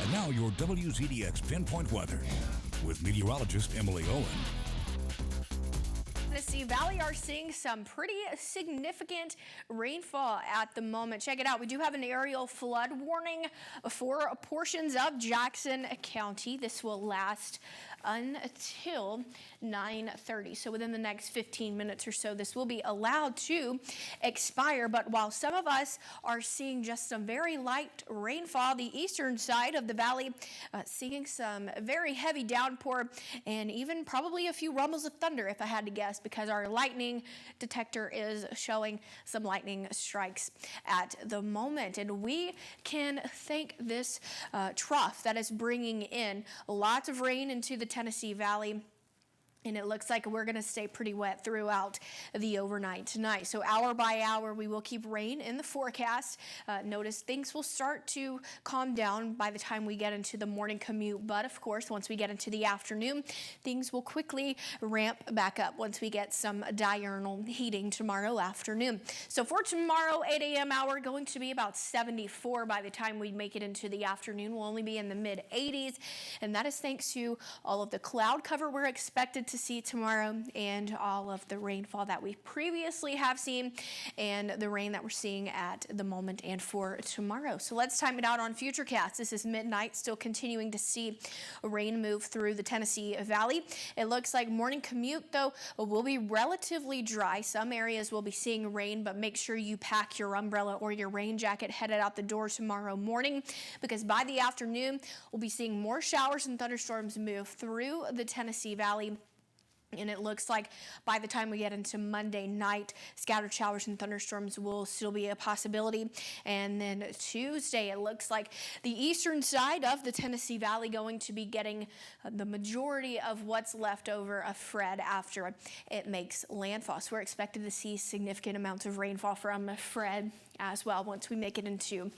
And now your WZDX Pinpoint Weather with meteorologist Emily Owen. Tennessee Valley are seeing some pretty significant rainfall at the moment. Check it out. We do have an aerial flood warning for portions of Jackson County. This will last until 9:30. So within the next 15 minutes or so, this will be allowed to expire. But while some of us are seeing just some very light rainfall, the eastern side of the valley seeing some very heavy downpour and even probably a few rumbles of thunder, if I had to guess, because our lightning detector is showing some lightning strikes at the moment. And we can thank this trough that is bringing in lots of rain into the Tennessee Valley. And it looks like we're going to stay pretty wet throughout the overnight tonight. So hour by hour, we will keep rain in the forecast. Notice things will start to calm down by the time we get into the morning commute. But of course, once we get into the afternoon, things will quickly ramp back up once we get some diurnal heating tomorrow afternoon. So for tomorrow, 8 a.m. hour, going to be about 74 by the time we make it into the afternoon. We'll only be in the mid 80s. And that is thanks to all of the cloud cover we're expected to see tomorrow and all of the rainfall that we previously have seen and the rain that we're seeing at the moment and for tomorrow. So let's time it out on Futurecast. This is midnight, still continuing to see rain move through the Tennessee Valley. It looks like morning commute, though, will be relatively dry. Some areas will be seeing rain, but make sure you pack your umbrella or your rain jacket headed out the door tomorrow morning, because by the afternoon, we'll be seeing more showers and thunderstorms move through the Tennessee Valley. And it looks like by the time we get into Monday night, scattered showers and thunderstorms will still be a possibility. And then Tuesday, it looks like the eastern side of the Tennessee Valley going to be getting the majority of what's left over of Fred after it makes landfall. So we're expected to see significant amounts of rainfall from Fred as well once we make it into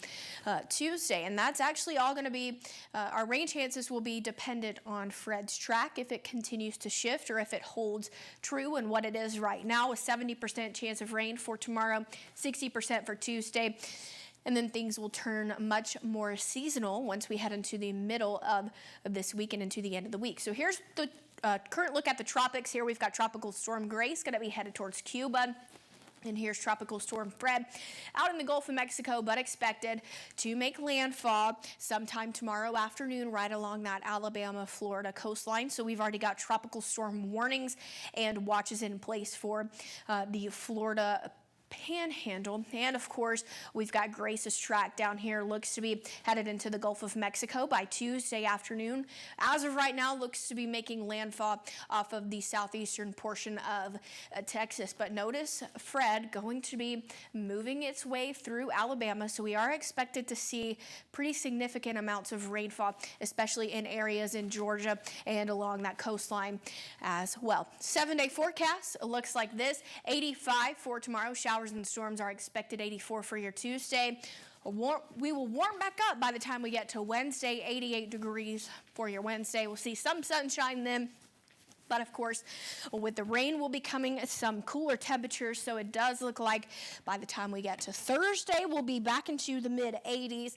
Tuesday. And that's actually all going to be, our rain chances will be dependent on Fred's track, if it continues to shift or if it holds true. And what it is right now, a 70% chance of rain for tomorrow, 60% for Tuesday. And then things will turn much more seasonal once we head into the middle of this week and into the end of the week. So here's the current look at the tropics. Here we've got Tropical Storm Grace going to be headed towards Cuba. And here's Tropical Storm Fred out in the Gulf of Mexico, but expected to make landfall sometime tomorrow afternoon right along that Alabama-Florida coastline. So we've already got tropical storm warnings and watches in place for the Florida Panhandle. And of course, we've got Grace's track down here, looks to be headed into the Gulf of Mexico by Tuesday afternoon. As of right now, looks to be making landfall off of the southeastern portion of Texas. But notice Fred going to be moving its way through Alabama, so we are expected to see pretty significant amounts of rainfall, especially in areas in Georgia and along that coastline as well. 7-day forecast looks like this: 85 for tomorrow. Showers and storms are expected. 84 for your Tuesday. We will warm back up by the time we get to Wednesday. 88 degrees for your Wednesday. We'll see some sunshine then. But of course, with the rain will be coming some cooler temperatures, so it does look like by the time we get to Thursday, we'll be back into the mid 80s.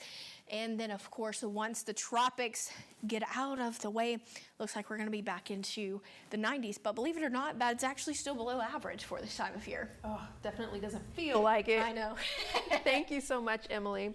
And then, of course, once the tropics get out of the way, looks like we're going to be back into the 90s. But believe it or not, that's actually still below average for this time of year. Oh, definitely doesn't feel like it. I know. Thank you so much, Emily.